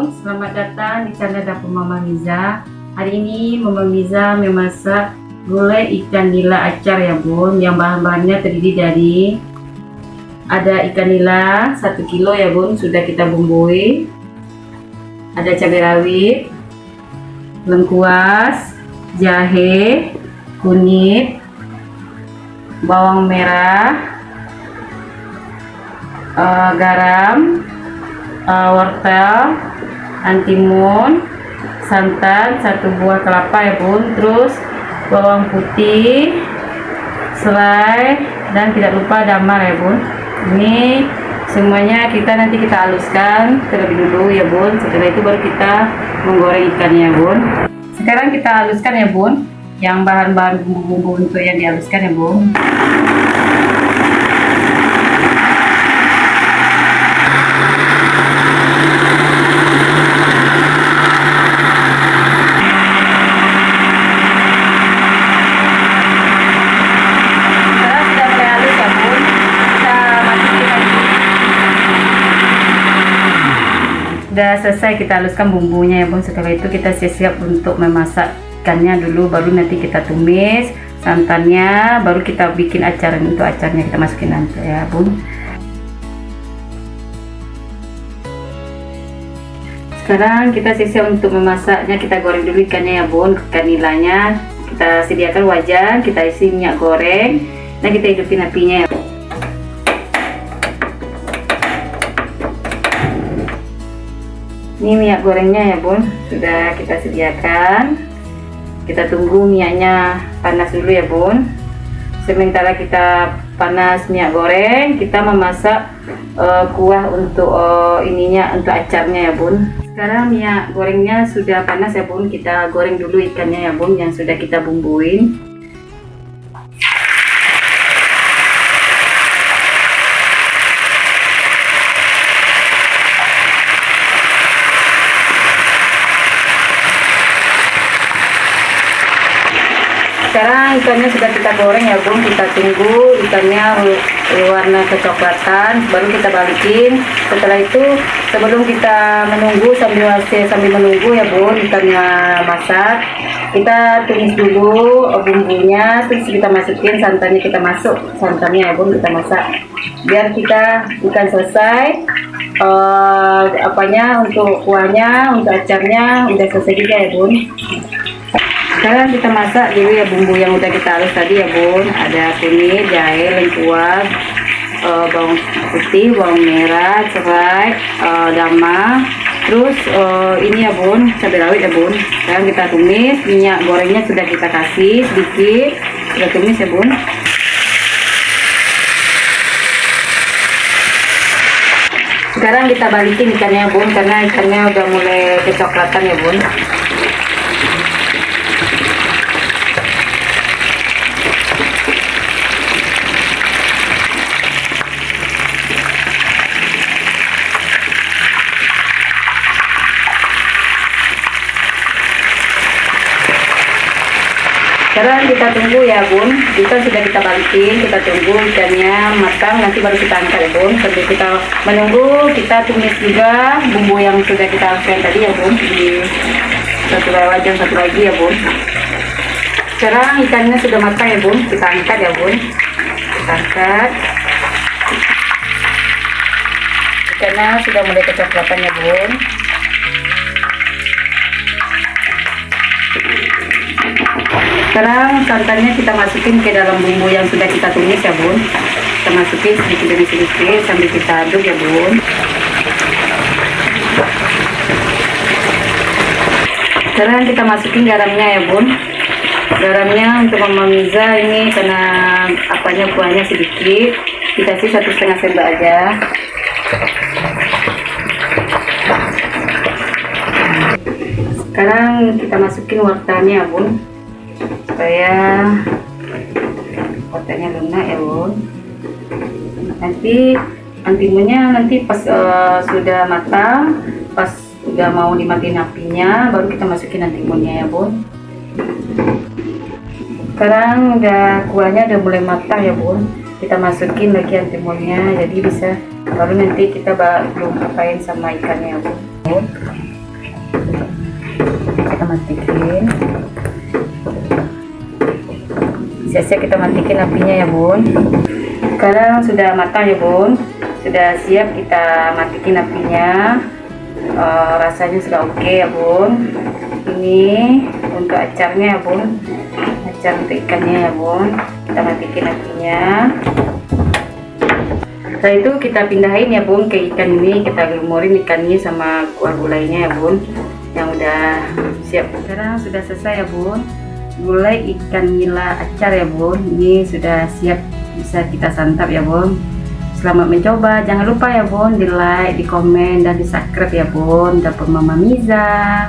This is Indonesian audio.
bun, selamat datang di channel Dapur Mama Miza. Hari ini Mama Miza memasak gulai ikan nila acar ya bun. Yang bahan-bahannya terdiri dari ada ikan nila 1 kilo ya bun, sudah kita bumbui. Ada cabai rawit, lengkuas, jahe, kunyit, bawang merah, garam, wortel, antimun, santan, 1 buah kelapa ya bun, terus bawang putih, serai, dan tidak lupa damar ya bun. Ini semuanya nanti kita haluskan terlebih dulu ya bun. Setelah itu baru kita menggoreng ikannya ya bun. Sekarang kita haluskan ya bun, yang bahan-bahan bumbu-bumbu untuk yang dihaluskan ya bun. Sudah selesai kita haluskan bumbunya ya bun. Setelah itu kita siap-siap untuk memasak ikannya dulu, baru nanti kita tumis santannya, baru kita bikin acar. Untuk acarnya kita masukin nanti ya bun. Sekarang kita siap-siap untuk memasaknya. Kita goreng dulu ikannya ya bun. Ikan nilanya kita sediakan wajan, kita isi minyak goreng, dan kita hidupin apinya ya. Ini minyak gorengnya ya bun, sudah kita sediakan. Kita tunggu minyaknya panas dulu ya bun. Sementara kita panas minyak goreng, kita memasak kuah untuk untuk acarnya ya bun. Sekarang minyak gorengnya sudah panas ya bun, kita goreng dulu ikannya ya bun yang sudah kita bumbuin. Sekarang ikannya sudah kita goreng ya bun, kita tunggu ikannya warna kecoklatan, baru kita balikin. Setelah itu, sebelum kita menunggu sambil menunggu ya bun ikannya masak, kita tumis dulu bumbunya, terus kita masukin santannya, santannya ya bun, kita masak biar ikan selesai. Untuk kuahnya, untuk acarnya udah selesai juga ya bun. Sekarang kita masak dulu ya bumbu yang udah kita halus tadi ya bun. Ada kunyit, jahe, lengkuas, bawang putih, bawang merah, serai, damar, terus ini ya bun, cabai rawit ya bun. Sekarang kita tumis, minyak gorengnya sudah kita kasih sedikit, kita tumis ya bun. Sekarang kita balikin ikannya bun, karena ikannya udah mulai kecoklatan ya bun. Sekarang kita tunggu ya bun, ikan sudah kita balikin, kita tunggu ikannya matang, nanti baru kita angkat ya bun. Sambil kita menunggu, kita tumis juga bumbu yang sudah kita haluskan tadi ya bun, di satu wajan satu lagi ya bun. Sekarang ikannya sudah matang ya bun, kita angkat ya bun, kita angkat. Ikannya sudah mulai kecoklatan ya bun. Sekarang santannya kita masukin ke dalam bumbu yang sudah kita tumis ya bun. Kita masukin sedikit demi sedikit sambil kita aduk ya bun. Sekarang kita masukin garamnya ya bun. Garamnya untuk Mama Miza ini karena kuahnya sedikit, dikasih 1,5 sendok aja. Sekarang kita masukin wortelnya ya bun, supaya wortelnya lunak ya bun. Nanti antimunnya pas sudah matang, pas udah mau dimatiin apinya, baru kita masukin antimunnya ya bun. Sekarang kuahnya udah mulai matang ya bun, kita masukin lagi antimunnya, jadi bisa baru nanti kita belum apain sama ikannya ya bun. matikan. Siap-siap kita matikan apinya ya bun. Sekarang sudah matang ya bun, sudah siap kita matikan apinya. Rasanya sudah oke ya bun. Ini untuk acarnya ya bun, acar untuk ikannya ya bun. Kita matikan apinya. Setelah itu kita pindahin ya bun ke ikan ini, kita lumurin ikannya sama kuah gulainya ya bun, yang udah siap. Sekarang sudah selesai ya bun, gulai ikan nila acar ya bun. Ini sudah siap, bisa kita santap ya bun. Selamat mencoba, jangan lupa ya bun di like, di komen, dan di subscribe ya bun. Dapur Mama Miza.